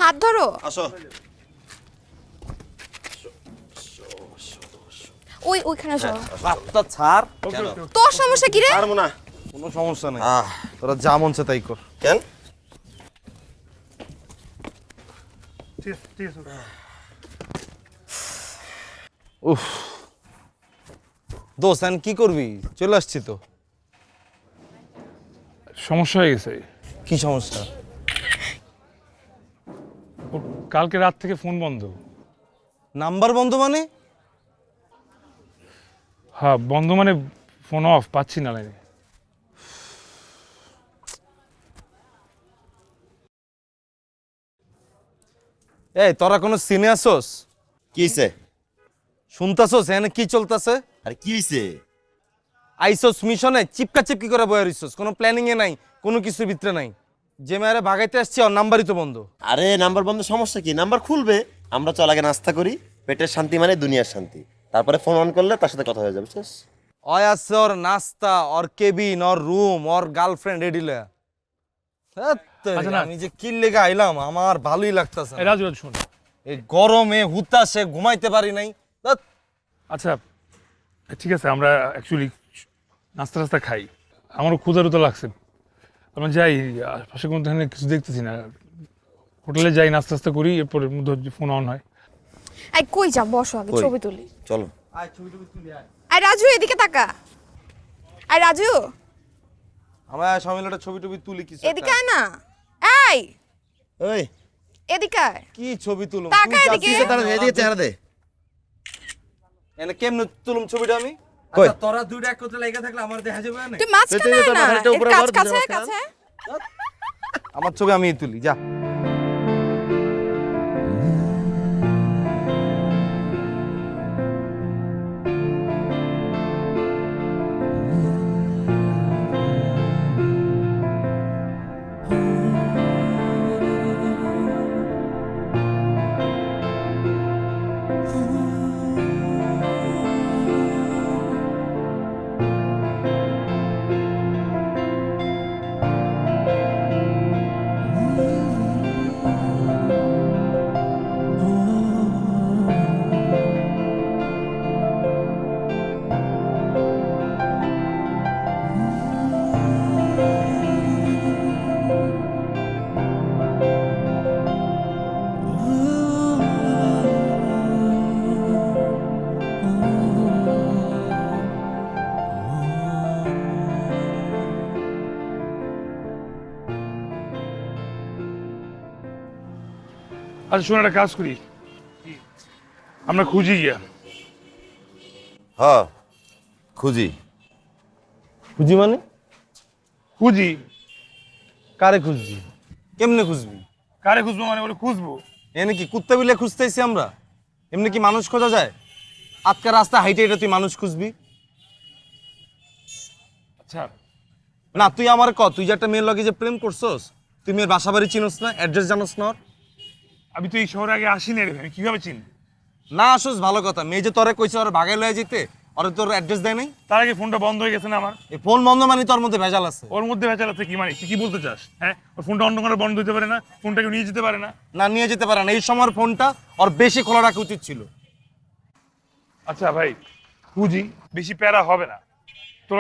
হাত ধরো। আসো। ওইখানে যাও। রাতটা ছাড়, তোর সমস্যা কি রে? পারবো না। কোনো সমস্যা নাই, আহ তোরা যা মন চায় তাই কর। কেন? ঠিক আছে ঠিক আছে। উফ দোস্ত এখন কি করবি? চলে আসছি তো। সমস্যা হয়ে গেছে। কি সমস্যা? ওর কালকে রাত থেকে ফোন বন্ধ। নাম্বার বন্ধ মানে? হ্যাঁ বন্ধ মানে ফোন অফ, পাচ্ছি না লাইনে। এই তোরা কোনো সিনে আসোস? কি হইছে? শুনতাছোস এখানে কি চলতেছে? আরে কি হইছে? আইসোস মিশনে চিপকা চিপকি করে বয়ে রইছস, কোনো প্ল্যানিং এ নাই, কোনো কিছুর ভিতরে নাই। যে মেয়েরে ভাগাইতে আসছি ওর নাম্বারই তো বন্ধ। আরে নাম্বার বন্ধ, সমস্যা কি? নাম্বার খুলবে। আমরা চল আগে নাস্তা করি, পেটের শান্তি মানে দুনিয়ার শান্তি, তারপরে ফোন অন করলে তার সাথে কথা হয়ে যাবে। বুঝছিস? ওই আছে ওর নাস্তা, ওর কেবিন, ওর রুম, ওর গার্লফ্রেন্ড এডিলে। আচ্ছা না। আমি যে কি লেগে আইলাম, আমার ভালোই লাগতেছে। এই রাজু রাজু শোন, এই গরমে হুতাশে ঘুমাইতে পারি নাই। ধ্যাৎ। আচ্ছা ঠিক আছে আমরা অ্যাকচুয়ালি নাস্তা টাস্তা খাই, আমারও ক্ষুধা টুধা লাগছে। আমরা যাই, আশপাশে কোনো ধরনের কিছু দেখতেছি না, হোটেলে যাই, নাস্তা টাস্তা করি, এরপরে মধ্যে ফোন অন হয়। এই কই যা, বসো আগে কই? ছবি তুলি। চলো। আই রাজু এদিকে তাকা। আই রাজু আমরা সবাই মিলে একটা ছবি টবি তুলি কিছু একটা। এদিকে আয় না। এই ওই এদিকে আয়। কি ছবি তুলুম? তাকা তুই যা এদিকে। দিছে তারা এদিকে চেহারা দে। এনে কেমনে তুলুম ছবিটা আমি? কই? আচ্ছা তোরা দুইটা একত্রে লাগা থাকলে আমার দেখা যাবে না? তুই মাঝখানে তুই আয় তো না। মাথাটা উপরে কাছে ধর, কাছে দুজনের কাছে। আমার ছবি আমি তুলি, যা। আচ্ছা শোন, একটা কাজ করি, আমরা খুঁজি গিয়া। হ খুঁজি। খুঁজি মানে? খুঁজি। কারে খুঁজবি? কেমনে খুঁজবি? কারে খুঁজবো মানে বলে খুঁজবো। এনে কি কুত্তা বিলে খুঁজতেছি আমরা? এমনি কি মানুষ খোঁজা যায়? আজকে রাস্তা হাইটে এটা তুই মানুষ খুঁজবি? আচ্ছা না তুই আমার তুই যে একটা মেয়ের লগে যে প্রেম করছস, তুই মেয়ের বাসা বাড়ি চিনোস না, অ্যাড্রেস জানোস না ওর? আমি তো এই শহরে আগে আসিনি রে ভাই, আমি কিভাবে চিনি? না আসোস ভালো কথা, মেয়ে যে তোরে কইছে ওর বাগায় লয়ে যেতে, ওরে তোর অ্যাড্রেস দেয় নাই? তার আগে ফোনটা বন্ধ হয়ে গেছে না আমার। এই ফোন বন্ধ মানে তোর মধ্যে ভেজাল আছে। ওর মধ্যে ভেজাল আছে কি মানে? তুই কি বলতে চাস? হ্যাঁ, ওর ফোনটা অন্য করে বন্ধ হতে পারে না? ফোনটাকে নিয়ে যেতে পারে না? না নিয়ে যেতে পারে না, এই সময় ফোনটা ওর বেশি খোলা রাখা উচিত ছিল। আচ্ছা ভাই খুঁজি, বেশি প্যারা হবে না। তোর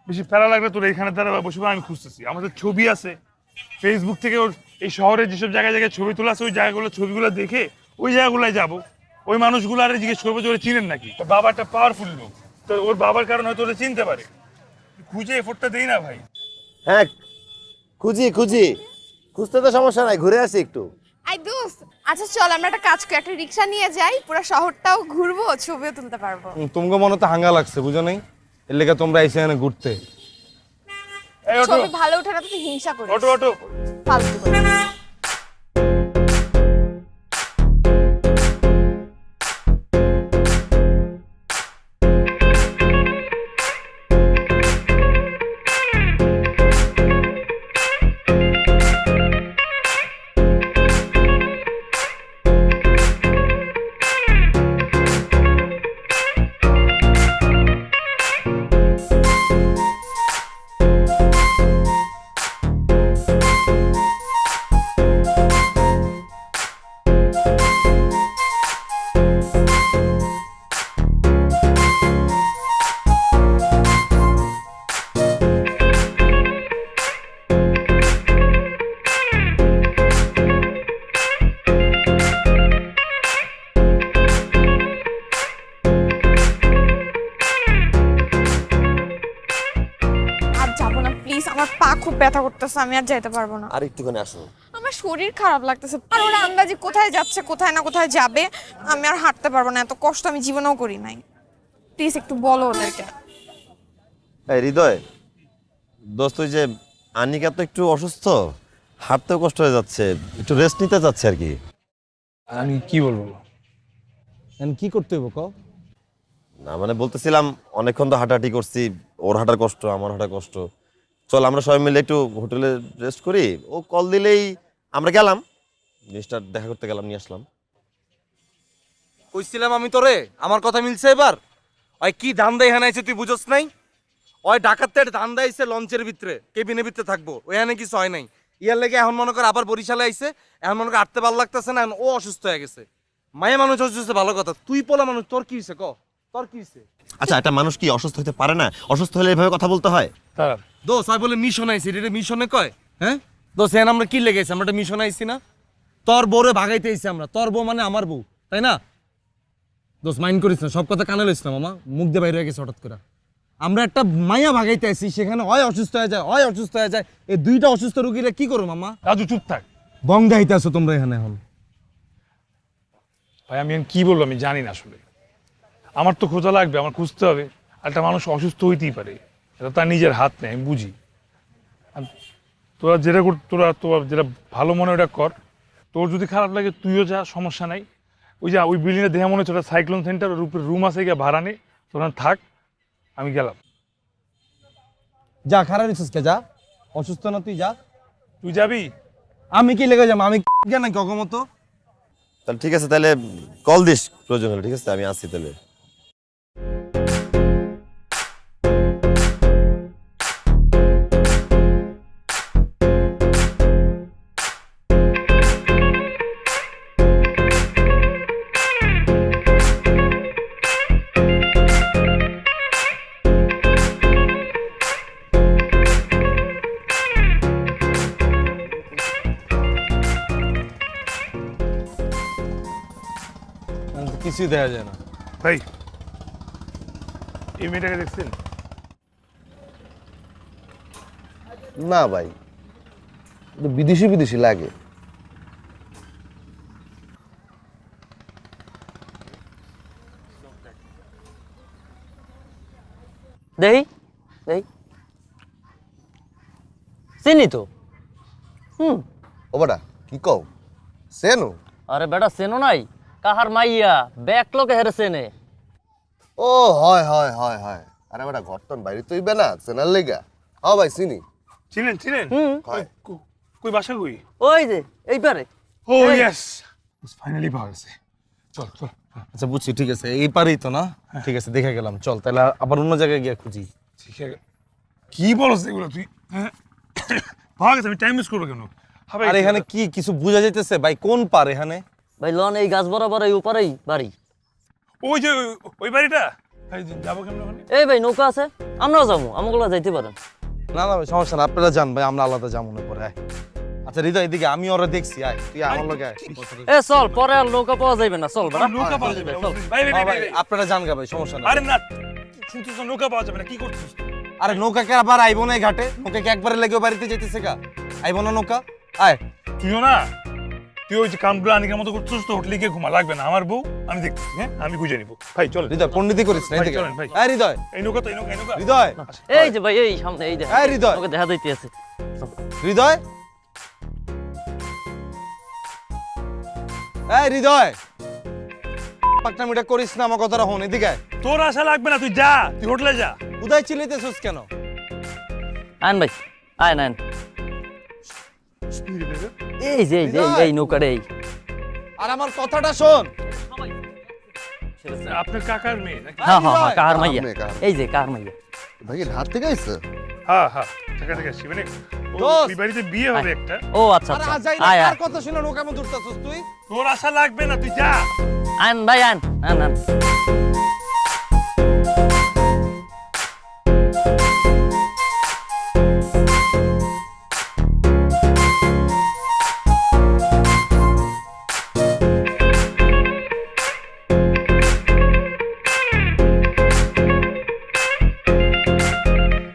বেশি প্যারা লাগলে তোর এখানে দ্বারা বসে বসে আমি খুঁজতেছি। আমাদের ছবি আছে ফেসবুক থেকে, ওর এই শহরের যেসব জায়গায় জায়গায় ছবি তোলা আছে ওই জায়গাগুলো ছবিগুলো দেখে ওই জায়গাগুলোয় যাবো। ওই মানুষগুলো আর জিজ্ঞেস করবো যে ওরা চিনেন নাকি। তোর বাবা একটা পাওয়ারফুল লোক, তো ওর বাবার কারণে হয়তো ওরা চিনতে পারে। খুঁজে এফোর্টটা দেই না ভাই। হ্যাঁ খুঁজি খুঁজি, খুঁজতে তো সমস্যা নাই, ঘুরে আসি একটু। আই দোস্ত, আচ্ছা চল আমরা একটা কাজ করি, একটা রিক্সা নিয়ে যাই, পুরো শহরটাও ঘুরবো, ছবিও তুলতে পারবো। তোমাকে মনে তো হাঙ্গা লাগছে, বুঝো নাই? এর লেগে তোমরা এসে এখানে ঘুরতে। এই অটো, ছবি ভালো ওঠে না তো তুই হিংসা করিস। Auto auto. ফালতু করে। আর যাবো না প্লিজ, আমার পা খুব ব্যথা করতেছে, আমি আর যাইতে পারবো না। আর একটুখানি আসো। আমার শরীর খারাপ লাগতেছে, আর ওরা আন্দাজি কোথায় যাচ্ছে কোথায় না কোথায় যাবে, আমি আর হাঁটতে পারবো না, এত কষ্ট আমি জীবনেও করি নাই। প্লিজ একটু বলো ওদেরকে। এই হৃদয় দোস্ত, ওই যে আনিকা তো একটু অসুস্থ, হাঁটতেও কষ্ট হয়ে যাচ্ছে, একটু রেস্ট নিতে যাচ্ছে আর কি। আমি কি বলবো? কি করতে হইব কও? না মানে বলতেছিলাম অনেকক্ষণ তো হাঁটাহাঁটি করছি, ওর হাঁটার কষ্ট আমার হাঁটার কষ্ট, চল আমরা সবাই মিলে একটু হোটেলে রেস্ট করি। ও কল দিলেই আমরা গেলাম, জিনিসটা দেখা করতে গেলাম, নিয়ে আসলাম। কইছিলাম আমি তোরে, আমার কথা মিলছে এবার? ওই কি ধান্দা এখানে আইছে তুই বুঝছ নাই? ওই ডাকাতের ধান্দা আইছে লঞ্চের ভিতরে, কেবিনের ভিতরে থাকবো, ওখানে কিছু হয় নাই। ইয়ার লেগে এখন মনে কর আবার বরিশালে আইছে, এখন মনে কর আটতে ভালো লাগতেছে না, এখন ও অসুস্থ হয়ে গেছে। মায়ের মানুষ অসুস্থ ভালো কথা, তুই পোলা মানুষ, তোর কি হয়েছে ক? তোর কি হয়েছে? আচ্ছা একটা মানুষ কি অসুস্থ হতে পারে না? অসুস্থ হলে এভাবে কথা বলতে হয়? তারা দোষ হয় বলে মিশন আইছি, এটা মিশনে কয়? হ্যাঁ দোষ, এখন আমরা কি লেগেছি? আমরা একটা মিশন আইছি না? তোর বউরে ভাগাইতে আইছি আমরা, তোর বউ মানে আমার বউ, তাই না? দোষ মাইন্ড করিস না, সব কথা কানে লইস না মামা, মুখ দিয়ে বাইরে হয়ে গেছে হঠাৎ করে। আমরা একটা মাইয়া ভাগাইতে আইছি, সেখানে হয় অসুস্থ হয়ে যায়, হয় অসুস্থ হয়ে যায়। এই দুইটা অসুস্থ রুগীরা কি করো মামা? রাজু চুপ থাক বং দেখাইতে আসো তোমরা এখানে এখন। ভাই। আমি এখন কি বলবো আমি জানি না আসলে। আমার তো খোঁজা লাগবে, আমার খুঁজতে হবে। একটা মানুষ অসুস্থ হইতেই পারে, এটা তার নিজের হাত নেই, আমি বুঝি। আর তোরা যেটা তোরা যেটা ভালো মনে ওটা কর। তোর যদি খারাপ লাগে তুইও যা, সমস্যা নাই। ওই বিল্ডিংয়ে দেহা মনে হচ্ছে ওটা সাইক্লোন সেন্টার, ওর উপরে রুম আছে, গিয়ে ভাড়া নে, তোরা থাক, আমি গেলাম। যা খারাপ হইছিস কে, যা, অসুস্থ না তুই যা। তুই যাবি? আমি কি লেগে যাবো? আমি জানি কখমতো। তাহলে ঠিক আছে, তাহলে কল দিস প্রয়োজন হলে, ঠিক আছে আমি আসছি তাহলে। কিছুই দেখা যায় না। ভাই এই মেয়েটাকে দেখছেন? না ভাই, বিদেশি বিদেশি লাগে। দেহি দেহি চিনি তো ও বেটা কি কও সেনু আরে বেটা চেনো নাই কাহার মাইয়া ব্যাক লোকে হেরে চেনে ও হয় হয় হয় হয় আরে বেটা ঘরটন বাইরে তুইবে না চেনার লেগা হ্যাঁ ভাই চিনি চিনেন চিনেন হয়। কই বাসা কই ওই যে এইবারে ও ইয়েস ফাইনালি পাওয়া গেছে চল চল আচ্ছা বুঝছি, ঠিক আছে, এই পারেই তো না? ঠিক আছে, দেখে গেলাম, চল তাহলে আবার অন্য জায়গায় গিয়ে খুঁজি। ঠিক আছে কি বলছ এগুলো তুই হ্যাঁ? পাওয়া গেছে আমি টাইম মিস করবো কেন হবে আর এখানে কি কিছু বোঝা যাইতেছে ভাই? কোন পার এখানে? ভাই লন এই গাছ বরাবর এই উপরেই বাড়ি। ওই যে ওই বাড়িটা ভাই যাবো কেমন ওখানে এই ভাই নৌকা আছে, আমরাও যাবো, আমগুলো যাইতে পারেন। না না ভাই সমস্যা না, আপনারা যান ভাই, আমরা আলাদা যাবো না পরে। আয় আচ্ছা হৃদয়, এদিকে আমি ওরা দেখছি, আয় তুই আমার লগে আয়। এ চল, পরে আর নৌকা পাওয়া যাবে না, চল বেটা। নৌকা পাওয়া যাবে ভাই ভাই হ্যাঁ ভাই ভাই, আপনারা যান গা ভাই, সমস্যা না। আরে না শুনছিস না, নৌকা পাওয়া যাবে না কি করছিস তুই? আরে নৌকা কে আবার আইবো না এই ঘাটে? নৌকা কে একবারে লেগে বাড়িতে যেতেছে কা? আইবো না নৌকা? আয়। তুইও না তুই ওই যে কামগুলো আনিকের মতো করছিস তো, হোটেলে গিয়ে ঘুমা লাগবে না, আমার বউ আমি দেখতেছি, হ্যাঁ আমি বুঝে নিবো। ভাই চল হৃদয় পণ্ডিতি করিস না, ভাই, এদিকে চলেন ভাই। আয় হৃদয়, এই নৌকা তো এই নৌকা এই নৌকা হৃদয়, এই যে ভাই, এই সামনে, এই দেখা, এই হৃদয়। নৌকা দেখা যাইতে আছে। হৃদয়, এই হৃদয়, পাকনামিটা করিস না, আমার কথাটা হন, এদিকে আয়। তোর আশা লাগবে না, তুই যা, তুই হোটেলে যা। উদয় চিল্লাইতেছিস কেন? আন ভাই, আয় নেন। এই যে এই যে এই নৌকাটা এই। আর আমার কথাটা শোন। আপনার কাকার মেয়ে নাকি? হ্যাঁ হ্যাঁ হ্যাঁ, কাহার মাইয়া, মেয়ে, কাহার। এই যে কাহার মাইয়া। ভাই কি ঢাক থেকে আইছে হ্যাঁ হ্যাঁ টাকা টাকা আসছি মানে দোস্ত। ওই বাড়িতে বিয়ে হবে একটা। ও আচ্ছা আরে আচ্ছা, আজাই আয় কার আয়, কথা শুনে নৌকা মধ্যে উঠতাছিস তুই? তোর আশা লাগবে না, তুই যা। আন ভাই আন, আন আন।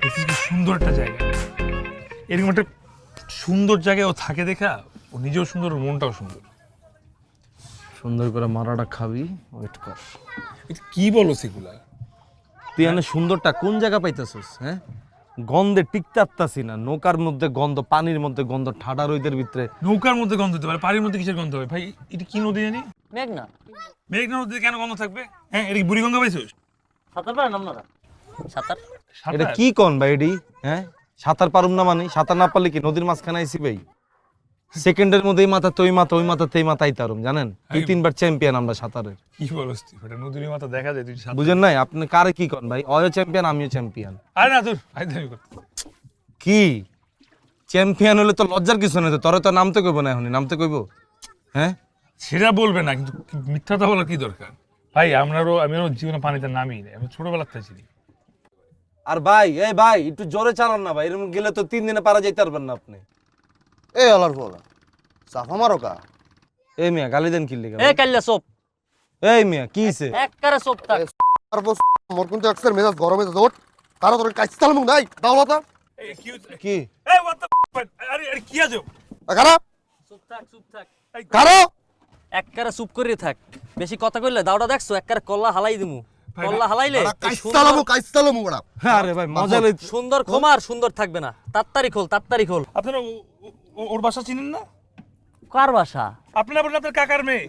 This is কি সুন্দর একটা জায়গা, এরকম একটা সুন্দর জায়গায় ও থাকে দেখা ও নিজেও সুন্দর, ওর মনটাও সুন্দর। সুন্দর করে মারাটা খাবি, ওয়েট কর। এটা কি বলো সেগুলা? তুই এনে সুন্দরটা কোন জায়গা পাইতেছিস? হ্যাঁ, গন্ধে টিকতে পারতাছি না, নৌকার মধ্যে গন্ধ, পানির মধ্যে গন্ধ, ঠাডা রোদের ভিতরে। নৌকার মধ্যে গন্ধ হতে পারে, পানির মধ্যে কিসের গন্ধ হবে ভাই? এটা কি নদী জানি? মেঘনা, মেঘনা নদীতে কেন গন্ধ থাকবে? হ্যাঁ এটা কি বুড়িগঙ্গা পাইছিস? সাঁতার পারেন আপনারা? সাঁতার? এটা কি কোন ভাই এডি? হ্যাঁ, সাঁতার পারুম না মানে? সাঁতার না পারলে কি নদীর মাঝখানে আইছি ভাই? সেকেন্ডের মধ্যে এই মাথা ওই মাথা, ওই মাথা এই মাথা আইতারুম, জানেন? দুই তিনবার চ্যাম্পিয়ন আমরা সাঁতারের। কি বলস তুই? ওটা নদীর মাথা দেখা যায়, তুই সাঁতার- বুঝেন নাই আপনি? কারে কি কোন ভাই? অয় চ্যাম্পিয়ন, আমিও চ্যাম্পিয়ন। আরে না তোর ভাই দাবি করতে কি চ্যাম্পিয়ন হলে তো লজ্জার কিছু নেই, তো তোরে তো নামতে কইব না, এখনই নামতে কইব? হ্যাঁ, সেটা বলবে না, কিন্তু মিথ্যাটা বলার কি দরকার ভাই? আমিও জীবনে পানিতে নামি নাই, আমি ছোটবেলার থেকে ছিলি। আর ভাই, এই ভাই একটু জোরে চালান না ভাই, এরকম গেলে তো 3 দিনে পারা যাইতে পারবেন না আপনি। এ আলার বলা সাফা মারো কা এই মিয়া গালি দেন কি লিগা? এ কাল্লা সোপ, এই মিয়া কি হইছে? একবারে সোপ থাক। আর বস মোর কিন্তু আক্সের মেজাজ গরমে জোট তারা তোর কাইছতাল মুখ নাই দাওলাতা এই কি হচ্ছে? কি এই what the আরে আরে কি আজব? কারা চুপ থাক, চুপ থাক, কারা একবারে চুপ করে থাক। বেশি কথা কইলে দাওটা দেখছো, একবারে কল্লা হালাই দিমু। কল্লা হালাইলে কাইছতাল মুখ বড়া আরে ভাই মজা লই। সুন্দর খোমার সুন্দর থাকবে না। তাড়াতাড়ি খোল, তাড়াতাড়ি খোল। আপনারা ওর বাসা চিনেন না? কার বাসা? আপনারা বললেন আপনার কাকার মেয়ে।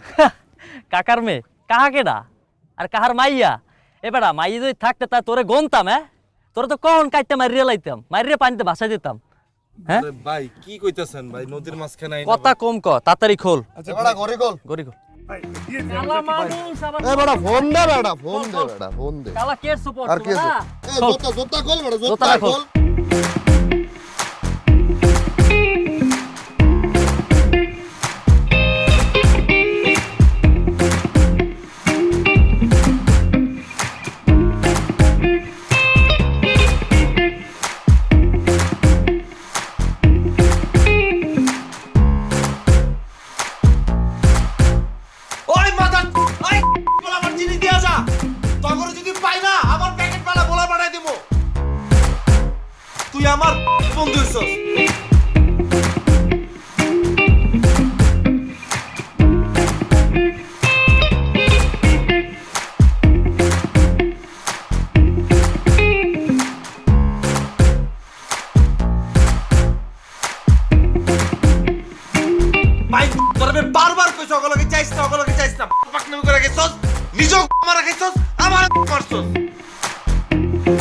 কাকার মেয়ে? কাহা কেডা? আর কাহার মাইয়া? এবারা মাইয়া যদি থাকতে তা তোরে গনতাম, হ্যাঁ? তোরে তো কখন কাটতে মারিয়ে লাইতাম, মারিয়ে পানিতে ভাসাই দিতাম। হ্যাঁ আরে ভাই কি কইতাছেন ভাই? নদীর মাঝখানে আইনা কথা কম ক, তাড়াতাড়ি খোল। বড়া ঘরে কল গরি খোল। ভাই দিয়ে দে, কালা মানুষ আবার এ বড়া ফোন দে বড়া ফোন দে বড়া ফোন দে কালা কের সুপোর্ট আর কি আছে এ জোতা জোতা কল বড়া জোতা জোতাটা খোল। কল ওই মাদার ওই বলা আমার জিনিস দিয়া যা, তখন যদি পাই না আমার প্যাকেট বালা বলা বানাই দেবো। তুই আমার বন্ধু হইছস। দেখছো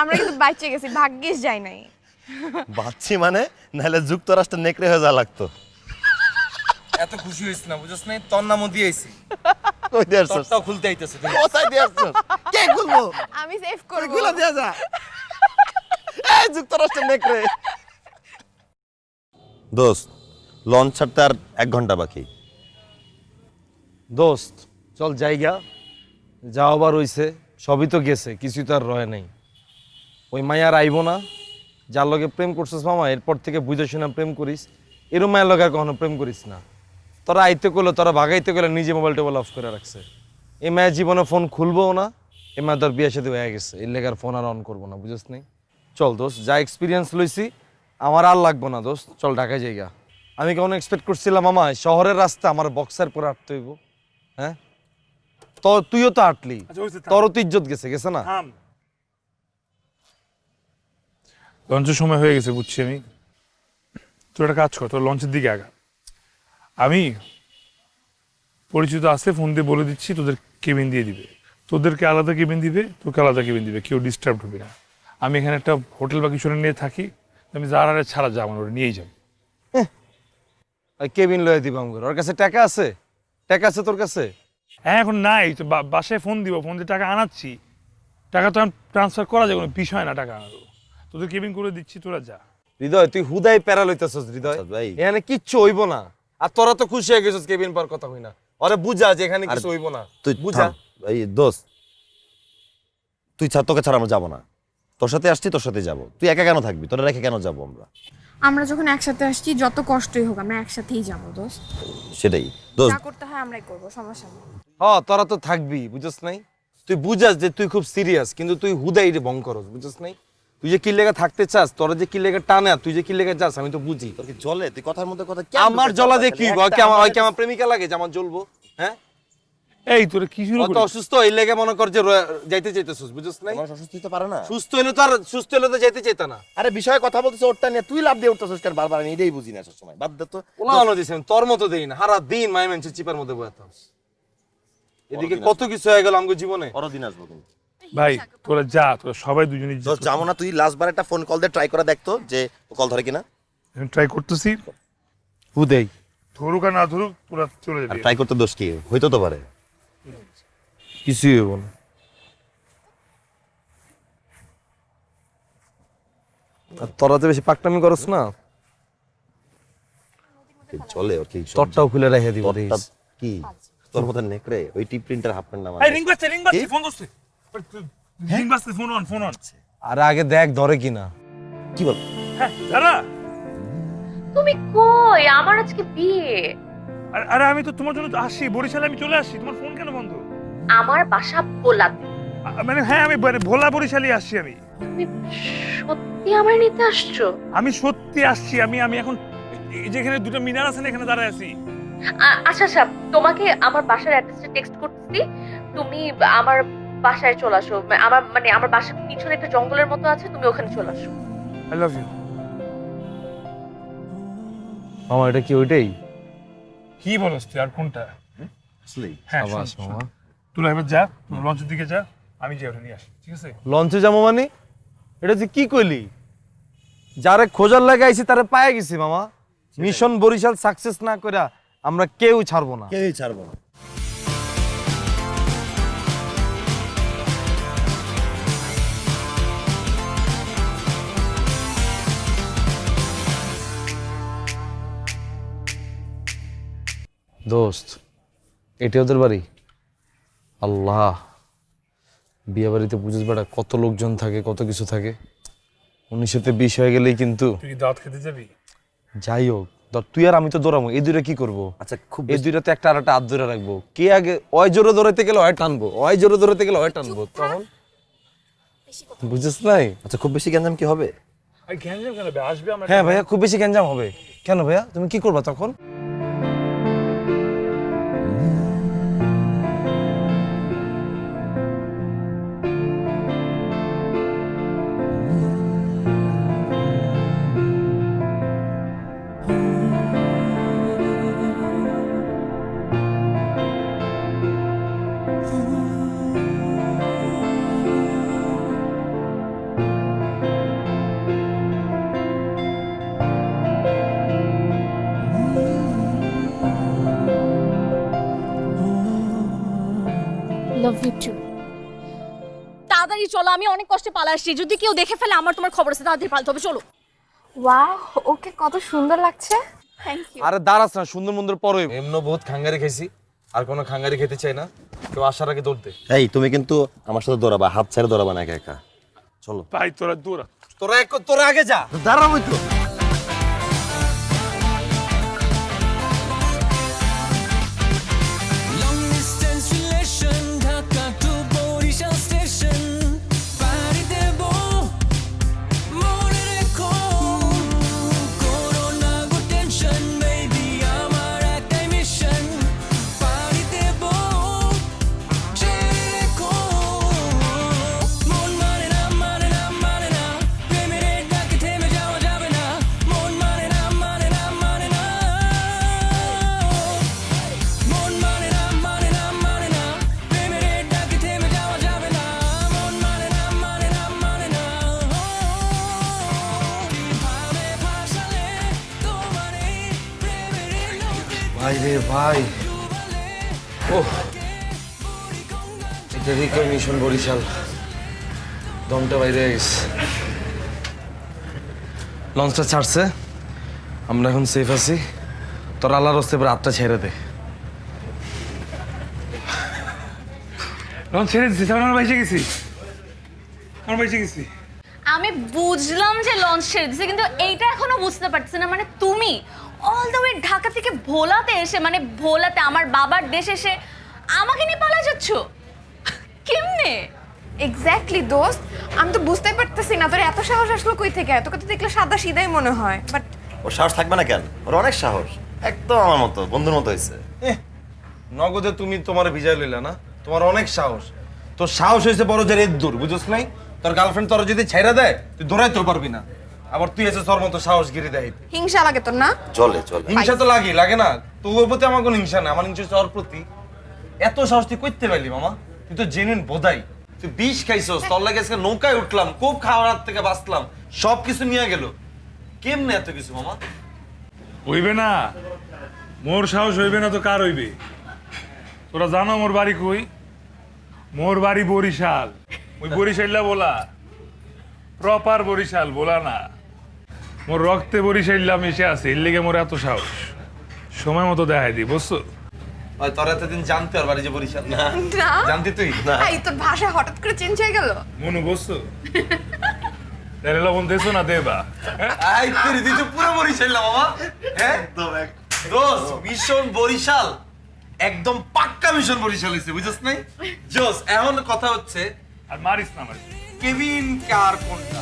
আমরা কিন্তু বাইচে গেছি, ভাগ্যিস যাই নাই। বাচ্চি মানে নাহলে যুক্তরাষ্ট্র নেকড়ে হয়ে যা লাগতো। এত খুশি হইছ না, বুঝছ না? তোর নামও দিয়েছি, কই দিয়ে আসছস? তোরটাও খুলতে আইতেছে। কোথায় দিয়ে আসছস? কে খুলবো? আমি সেভ করব। খুলে দিয়ে যা। এই যুক্তরাষ্ট্র নেকড়ে। দোস্ত, লঞ্চ ছাড়তে আর 1 ঘন্টা বাকি। দোস্ত চল জায়গা যাও, আবার হইছে, সবই তো গেছে, কিছুই তো আর রয়ে নাই। ওই মায়ার আইবো না, যার লগে প্রেম করছিস মামা, এরপর থেকে বুঝে শুনে প্রেম করিস। এরম মায়ের লগে আর কখনো প্রেম করিস না। তোরা আইতে করলে, তোরা ভাগাইতে করলে নিজে মোবাইল টোবাইল অফ করে রাখছে। এই মায়ের জীবনে ফোন খুলবো না, এই মায়ের তোর বিয়ের সাথে হয়ে গেছে, এর লেগে আর ফোন আর অন করবো না, বুঝিস নাই? চল দোস্ত, যা এক্সপিরিয়েন্স লইছি আমার আর লাগবো না দোস্ত, চল ঢাকায় জায়গা। আমি কেমন এক্সপেক্ট করছিলাম মামা শহরের রাস্তা আমার বক্সার পরে হাঁটতে হইব? হ্যাঁ, তো তুইও তো হাঁটলি, আচ্ছা, হইছে, থাম। তোরও তো ইজ্জত গেছে না? থাম। লঞ্চের সময় হয়ে গেছে, বুঝছি আমি। তোর একটা কাজ কর, তোর লঞ্চের দিকে আগা। আমি পরিচিত আছে, ফোন দিয়ে বলে দিচ্ছি তোদের কেবিন দিয়ে দিবে। তোদেরকে আলাদা কেবিন দিবে, তোকে আলাদা কেবিন দিবে, কেউ ডিস্টার্ব হবে না। আমি এখানে একটা হোটেল বা কিছু নিয়ে থাকি, আমি যার আরে ছাড়া যাবো না, ওটা নিয়েই যাবো। ওই কেবিন লয়ে দিব আমগর, ওর কাছে টাকা আছে? টাকা আছে তোর কাছে? হ্যাঁ, এখন নাই তো, বাসায় ফোন দিব, ফোন দিয়ে টাকা আনাচ্ছি। টাকা তো ট্রান্সফার করা যায়, কোনো বিষয় না টাকা আনারও। তোদের কেবিন করে দিচ্ছি, তোরা যা। হৃদয় তুই হুদাই প্যারা লইতেছস হৃদয়, আচ্ছা ভাই। এখানে কিচ্ছু হইব না। আর তোরা তো খুশি হয়ে গেছিস কেবিন পার কথা হই না, আরে বুঝা যে এখানে কিছু হইব না, তুই বুঝা। থাম। এই দোস্ত, তুই ছাড়, তোকে ছাড়া আমরা যাবো না। তোর সাথে আসছি, তোর সাথে যাবো। তুই একা কেন থাকবি? তোরা রেখে কেন যাবো আমরা? আমরা যখন একসাথে আসছি, যত কষ্টই হোক আমরা একসাথেই যাবো দোস্ত। সেটাই দোস্ত। যা করতে হয় আমরাই করবো, সমস্যা নেই। তোরা তো থাকবি, বুঝছ নাই? তুই বুঝাস যে তুই খুব সিরিয়াস, কিন্তু তুই হুদাই ভং করস, বুঝছ নাই? তুই যে কি লেগে থাকতে চাস, তোরা যে কি লেগে টানে, তুই যে কি লেগে যাস, আমি তো বুঝি। তোর কি জলে? তুই কথার মধ্যে কথা আমার জ্বলা দিয়ে কি হইব? ওই কি আমার প্রেমিকা লাগে যে আমার জ্বলবো? হ্যাঁ, এই তোরা কি শুরু অত করছিস? অসুস্থ এই লেগে মনে কর যে যাইতে চাইতেছিস, বুঝছ নাই? মানুষ অসুস্থ হতে পারে না। সুস্থ হইলে তো আর সুস্থ হইলে তো যাইতে চাইতা না। আরে বিষয়ে কথা বলতেছ, ওরটা নিয়ে তুই লাভ দিয়ে উঠতেছিস কেন বারবার? আমি এটাই বুঝি না সব সময়। বাদ দে তো। ওলানো দিছেন তোর মতো দেই না, সারা দিন মাই মেনছে চিপার মধ্যে বয়াতাম। এদিকে কত কিছু হয়ে গেল আমগো জীবনে। পরদিন আসবো কিন্তু। ভাই তোরা যা, তোরা সবাই দুজনে দোস্ত যাবো না? তুই লাস্ট বার একটা ফোন কল দিয়ে ট্রাই করে দেখতো যে কল ধরে কিনা। ট্রাই করতেছি, হুদেই ধরুক আর না ধরুক, তোরা চলে আর যাবি। ট্রাই করতে দোষ কি? হইতো তো পারে। কিছুই হইব না। আর তোরা যে বেশি পাকটামি করস না, চলে ওর কি? তোরটাও খুলে রেখে দিব। তোরটা কি? তোর মতো নেকড়ে ওই টিপ প্রিন্টার হাফ প্যান্ট এই রিং বাজছে, ফোন করছে। রিং বাজছে, ফোন অন, ফোন অন। আর আগে দেখ ধরে কিনা। কি বল? হ্যাঁ, দাঁড়া। তুমি কই? আমার আজকে বিয়ে। আরে আমি তো তোমার জন্য আসি, বরিশালে আমি চলে আসছি, তোমার ফোন কেন বন্ধ? আমার বাসা ভোলাতে। মানে হ্যাঁ, আমি ভোলা বরিশালে আসছি। আমি তুমি সত্যি আমার নিতে আসছো? আমি সত্যি আসছি। আমি এখন এই যেখানে দুটো মিনার আছে না, এখানে দাঁড়ায় আছি। আচ্ছা আচ্ছা, তোমাকে আমার বাসার অ্যাড্রেসটা টেক্সট করতেছি, তুমি আমার বাসায় চলে আসো। আমার বাসার পিছনে একটা জঙ্গলের মতো আছে, তুমি ওখানে চলে আসো। I love you. মামা এটা কি ওইটাই? কি বলস তুই? আর কোনটা? আসলেই হ্যাঁ, আবাস শোন, মামা। তুই এবার যা, লঞ্চের দিকে যা, আমি যাই ওটা নিয়ে আসি, ঠিক আছে? লঞ্চে যাবো মানে? এটা তুই কি কইলি? যারে খোঁজার লাগে আইছি তারে পায়ে গেছি মামা। মিশন বরিশাল সাকসেস না কইরা আমরা কেউ ছাড়বো না। কেউই ছাড়বো না। দোস্ত এটা ওদের বাড়ি? আল্লাহ, বিয়ে বাড়িতে বুঝিস বেটা কত লোকজন থাকে, কত কিছু থাকে। 1920 হয়ে গেলেই কিন্তু তুই কি দাওয়াত খেতে যাবি? যাই হোক, ধর তুই আর আমি তো দৌড়াবো, এই দুইটা কি করবো? আচ্ছা খুব এই দুইটাতে একটা আর একটা হাত ধরে রাখবো, কে আগে অয় জোরে দৌড়াইতে গেলে অয় টানবো, অয় জোরে দৌড়াইতে গেলে অয় টানবো, তখন বুঝিস নাই? আচ্ছা খুব বেশি গ্যাঞ্জাম কি হবে? আরে গ্যাঞ্জাম কেন বে? আসবে আমরা। হ্যাঁ ভাইয়া, খুব বেশি গ্যাঞ্জাম হবে। কেন ভাইয়া, তুমি কি করবা তখন? Love you too. তাড়াতাড়ি চলো, আমি অনেক কষ্টে পালা আসছি, যদি কেউ দেখে ফেলে আমার তোমার খবর আছে, তাড়াতাড়ি পালাতে হবে, চলো। ওয়াও, ওকে কত সুন্দর লাগছে। Thank you. আরে দাঁড়াস না, সুন্দর মন্দির পরে এমন বহুত খাঙ্গারি খাইছি, আর কোনো খাঙ্গারি খেতে চাই না। কেউ আসার আগে দৌড় দে। এই তুমি কিন্তু আমার সাথে দৌড়াবা, হাত ছেড়ে দৌড়াবা না একা একা। চলো ভাই তোরা দূর তোরা আগে যা। দাঁড়াবই তো। ভাই রে ভাই, ওহ, এটা দেখো মিশন বরিশাল, দমটা বাইরে হয়ে গেছে। লঞ্চটা ছাড়ছে, আমরা এখন সেফ আছি। তোর আল্লাহর হস্তে এবার হাতটা ছেড়ে দে। লঞ্চ ছেড়ে দিচ্ছি, আমার বাইসে গেছি, আমার বাইসে গেছি। আমি বুঝলাম যে লঞ্চ ছেড়ে দিছে, কিন্তু এইটা এখনো বুঝতে পারছি না, মানে তুমি অল দ্য ওয়ে ঢাকা থেকে ভোলাতে এসে, মানে ভোলাতে আমার বাবার দেশ এসে আমাকে নিয়ে পালা যাচ্ছ কেমনে? এক্স্যাক্টলি দোস্ত, আমি তো বুঝতেই পারতেছি না তোর এত সাহস আসলো কই থেকে। তোকে তো দেখলে সাদা সিধাই মনে হয়, বাট ওর সাহস থাকবে না কেন? ওর অনেক সাহস, একদম আমার মতো বন্ধুর মতো হয়েছে। নগদে তুমি তোমার ভিজা লইলা না, তোমার অনেক সাহস। তোর সাহস হয়েছে বড় যে রেত দূর, বুঝছ নাই? তোর গার্লফ্রেন্ড তোর যদি ছেড়ে দেয় তুই দৌড়াইতেও পারবি না, আবার তুই এসে তোর মতো সাহসগিরি দেয়। হিংসা লাগে তোর না? চলে চলে। হিংসা তো লাগে না? তোর প্রতি আমার কোনো হিংসা নেই, আমার হিংসা হচ্ছে ওর প্রতি। এত সাহস তুই করতে পারলি মামা? তুই তো জেনুইন বোধাই। তুই বিষ খাইছস, তোর লাগে আজকে নৌকায় উঠলাম, খুব খাওয়ার থেকে বাঁচলাম, সব কিছু নিয়ে গেল। কেমনে এত কিছু মামা? হইবে না, মোর সাহস হইবে না তো কার হইবে? তোরা জানো মোর বাড়ি কই? মোর বাড়ি বরিশাল। ওই বরিশাল্লা বলা, প্রপার বরিশাল বলা না। মোর রক্তে বরিশাল্লা মিশে আছে, এর লেগে মোর এত সাহস। সময় মতো দেখাই দি, বুঝছো? ভাই তোর এতদিন জানতে আর বাড়ি যে বরিশাল না? না জানতি তুই? এই তোর ভাষা হঠাৎ করে চেঞ্জ হয়ে গেল। মনু বুঝছো? তাহলে লবণ দেছো না দেবা? আই তেরি তুই তো পুরো বরিশাল না মামা। হ্যাঁ দোস, মিশন বরিশাল একদম পাক্কা মিশন বরিশাল হইছে, বুঝছস নাই? জোস, এখন কথা হচ্ছে আর মারিস না মারিস। কেভিন কার কোনটা?